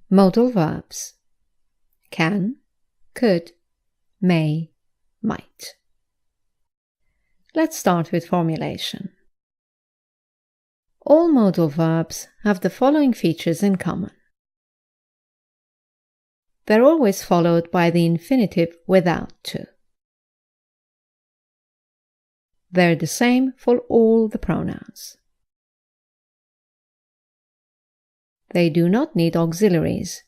Modal verbs: can, could, may, might. Let's start with formulation. All modal verbs have the following features in common. They're always followed by the infinitive without to. They're the same for all the pronouns. They do not need auxiliaries.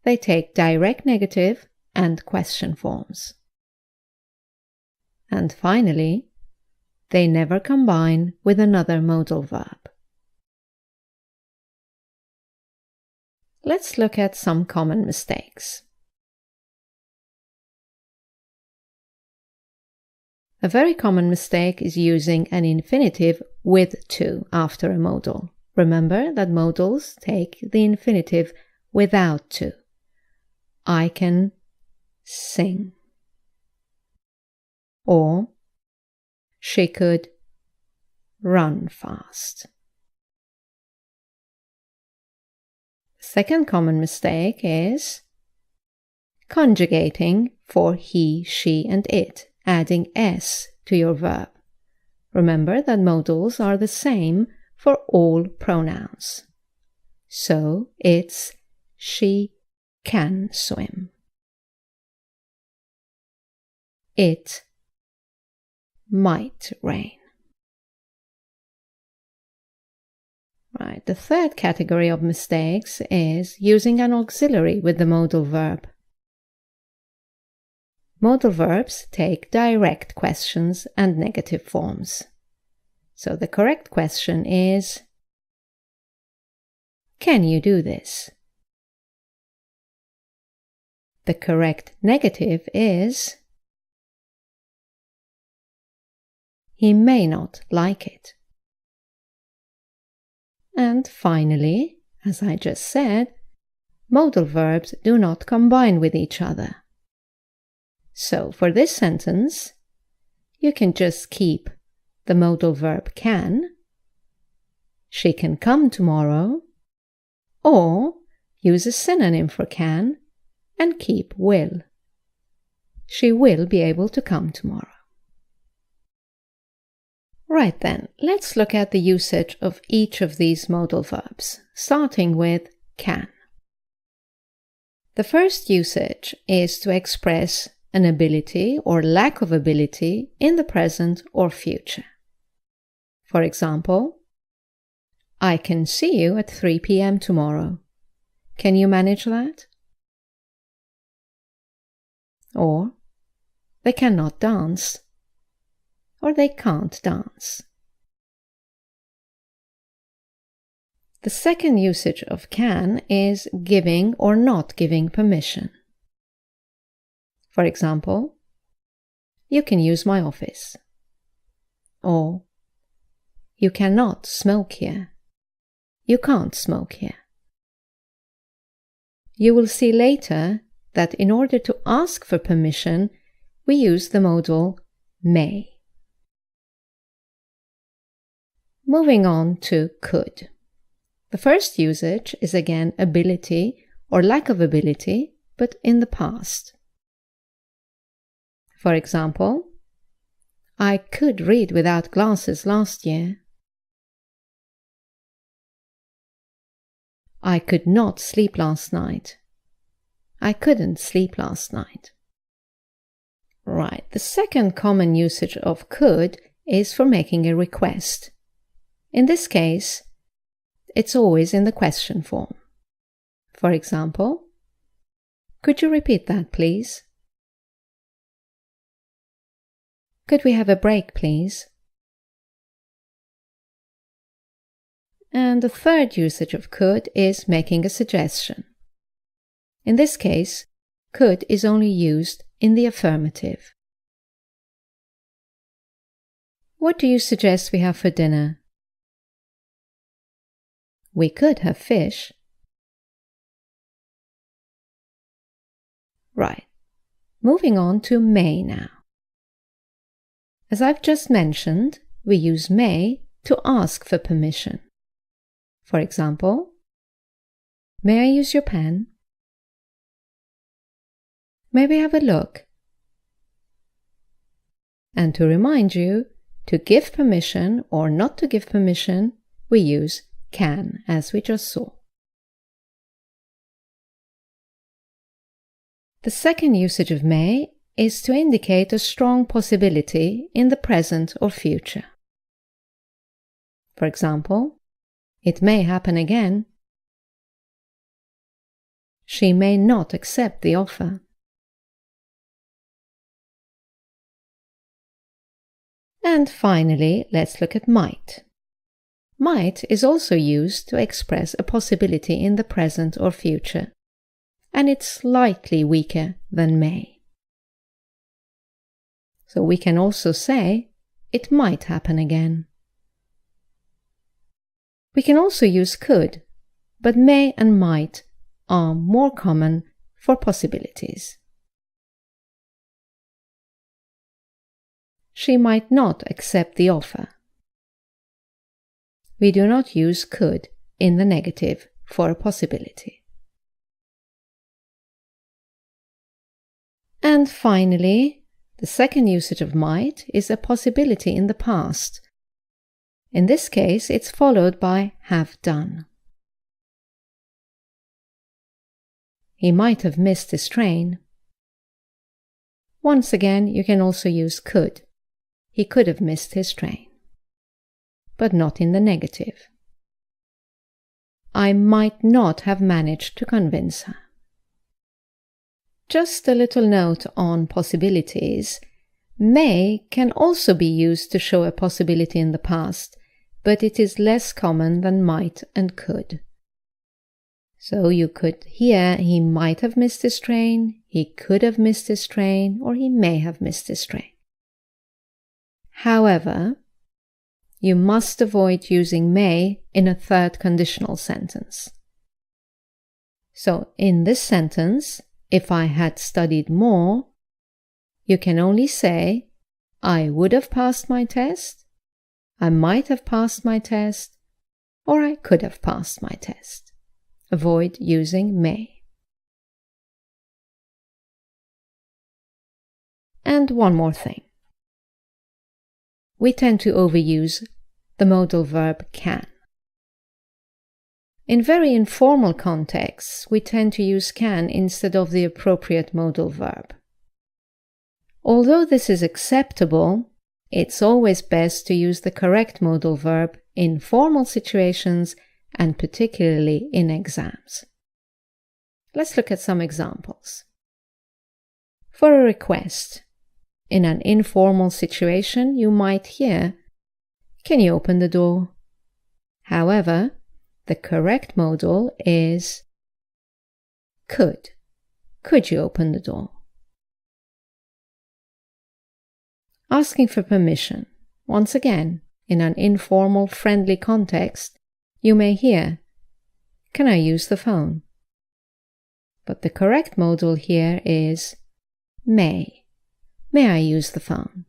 They take direct negative and question forms. And finally, they never combine with another modal verb. Let's look at some common mistakes. A very common mistake is using an infinitive with to after a modal. Remember that modals take the infinitive without to. I can sing. Or she could run fast. Second common mistake is conjugating for he, she, and it, adding s to your verb. Remember that modals are the same for all pronouns. So it's she can swim. It might rain. Right, the third category of mistakes is using an auxiliary with the modal verb. Modal verbs take direct questions and negative forms. So the correct question is, can you do this? The correct negative is, he may not like it. And finally, as I just said, modal verbs do not combine with each other. So for this sentence, you can just keep the modal verb can, she can come tomorrow, or use a synonym for can and keep will. She will be able to come tomorrow. Right then, let's look at the usage of each of these modal verbs, starting with can. The first usage is to express an ability or lack of ability in the present or future. For example, I can see you at 3 p.m. tomorrow. Can you manage that? Or, they cannot dance. Or they can't dance. The second usage of can is giving or not giving permission. For example, you can use my office. Or, you cannot smoke here. You can't smoke here. You will see later that in order to ask for permission, we use the modal may. Moving on to could. The first usage is again ability or lack of ability, but in the past. For example, I could read without glasses last year. I could not sleep last night. I couldn't sleep last night. Right, the second common usage of could is for making a request. In this case, it's always in the question form. For example, could you repeat that, please? Could we have a break, please? And the third usage of could is making a suggestion. In this case, could is only used in the affirmative. What do you suggest we have for dinner? We could have fish. Right. Moving on to may now. As I've just mentioned, we use may to ask for permission. For example, May I use your pen? May we have a look? And to remind you, to give permission or not to give permission, we use can, as we just saw. The second usage of may is to indicate a strong possibility in the present or future. For example, it may happen again. She may not accept the offer. And finally, let's look at might. Might is also used to express a possibility in the present or future, and it's slightly weaker than may. So we can also say, it might happen again. We can also use could, but may and might are more common for possibilities. She might not accept the offer. We do not use could in the negative for a possibility. And finally, the second usage of might is a possibility in the past. In this case, it's followed by have done. He might have missed his train. Once again, you can also use could. He could have missed his train, but not in the negative. I might not have managed to convince her. Just a little note on possibilities. May can also be used to show a possibility in the past, but it is less common than might and could. So you could hear he might have missed his train, he could have missed his train, or he may have missed his train. However, you must avoid using may in a third conditional sentence. So in this sentence, if I had studied more, you can only say, I would have passed my test, I might have passed my test, or I could have passed my test. Avoid using may. And one more thing. We tend to overuse the modal verb can. In very informal contexts, we tend to use can instead of the appropriate modal verb. Although this is acceptable, it's always best to use the correct modal verb in formal situations and particularly in exams. Let's look at some examples. For a request, in an informal situation, you might hear, can you open the door? However, the correct modal is could. Could you open the door? Asking for permission. Once again, in an informal, friendly context, you may hear, can I use the phone? But the correct modal here is may. May I use the phone?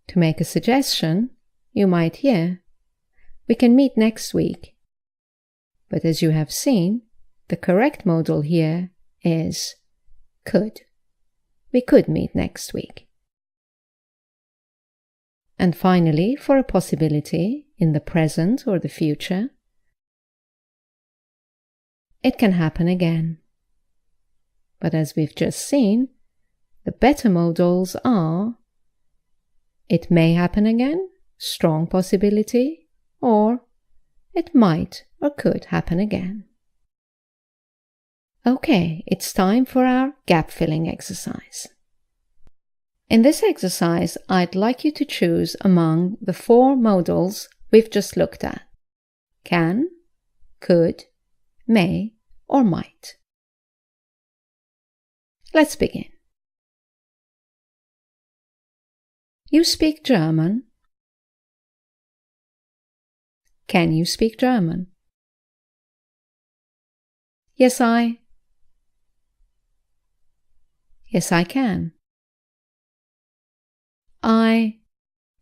To make a suggestion, you might hear, we can meet next week. But as you have seen, the correct modal here is could. We could meet next week. And finally, for a possibility in the present or the future, it can happen again. But as we've just seen, the better modals are it may happen again, strong possibility, or it might or could happen again. Okay, it's time for our gap-filling exercise. In this exercise, I'd like you to choose among the 4 modals we've just looked at: can, could, may, or might. Let's begin. You speak German. Can you speak German? Yes, I can. I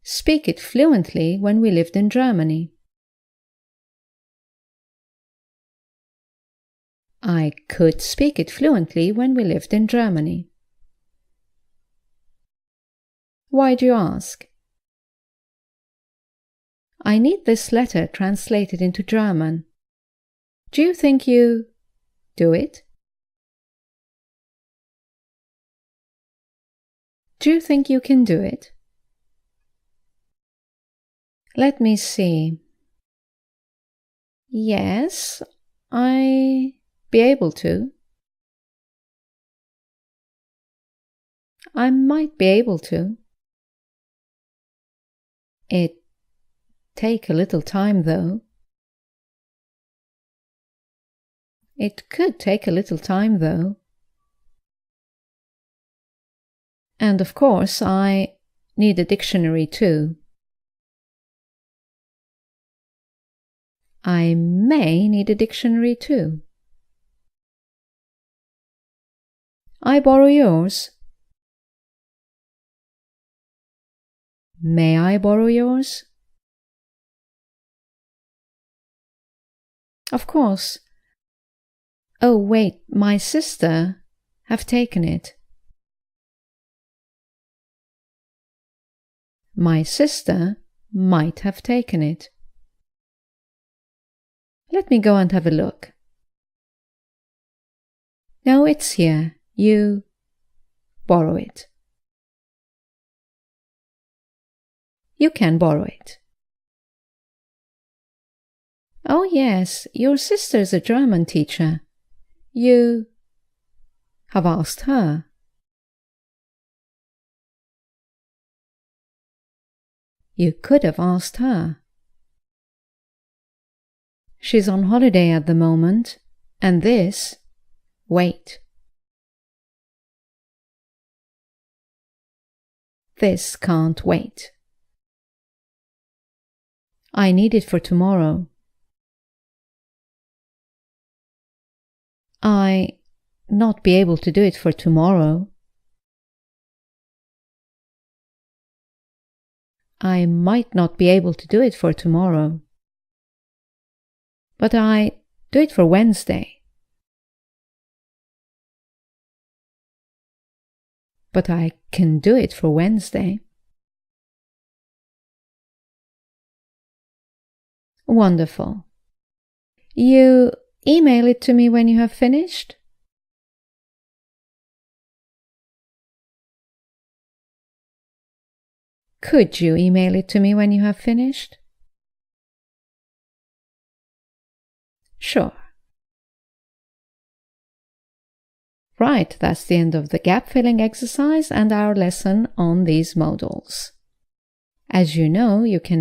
speak it fluently when we lived in Germany. I could speak it fluently when we lived in Germany. Why do you ask? I need this letter translated into German. Do you think you do it? Do you think you can do it? Let me see. Yes, I be able to. I might be able to. It take a little time though. It could take a little time though. And of course, I need a dictionary too. I may need a dictionary too. I borrow yours? May I borrow yours? Of course. Oh, wait, my sister have taken it. My sister might have taken it. Let me go and have a look. No, it's here. You borrow it. You can borrow it. Oh, yes, your sister's a German teacher. You have asked her. You could have asked her. She's on holiday at the moment, and this, wait. This can't wait. I need it for tomorrow. I not be able to do it for tomorrow. I might not be able to do it for tomorrow. But I do it for Wednesday. But I can do it for Wednesday. Wonderful. You email it to me when you have finished? Could you email it to me when you have finished? Sure. Right, that's the end of the gap-filling exercise and our lesson on these modals. As you know, you can now